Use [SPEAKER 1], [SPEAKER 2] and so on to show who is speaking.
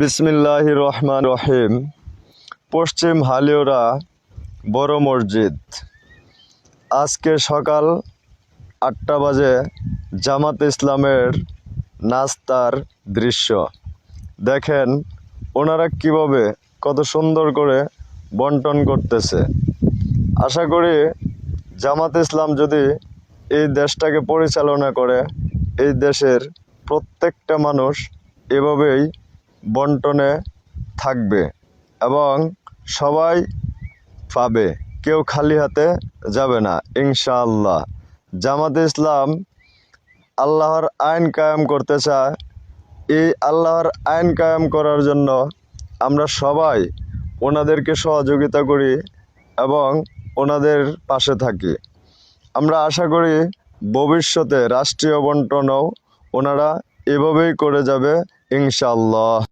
[SPEAKER 1] বিসমিল্লাহির রহমান রহিম। পশ্চিম হালিওড়া বড় মসজিদ। আজকে সকাল 8টা বাজে জামাত ইসলামের নাস্তার দৃশ্য দেখেন। ওনারা কিভাবে কত সুন্দর করে বন্টন করতেছে। আশা করি জামাত ইসলাম যদি এই দেশটাকে পরিচালনা করে, এই দেশের প্রত্যেকটা মানুষ এভাবেই বন্টনে থাকবে এবং সবাই পাবে, কেউ খালি হাতে যাবে না ইনশাআল্লাহ। জামাত ইসলাম আল্লাহর আইন কায়েম করতে চায়। এই আল্লাহর আইন কায়েম করার জন্য আমরা সবাই ওনাদেরকে সহযোগিতা করি এবং ওনাদের পাশে থাকি। আমরা আশা করি ভবিষ্যতে রাষ্ট্রীয় বন্টনও ওনারা এভাবেই করে যাবে ইনশাআল্লাহ।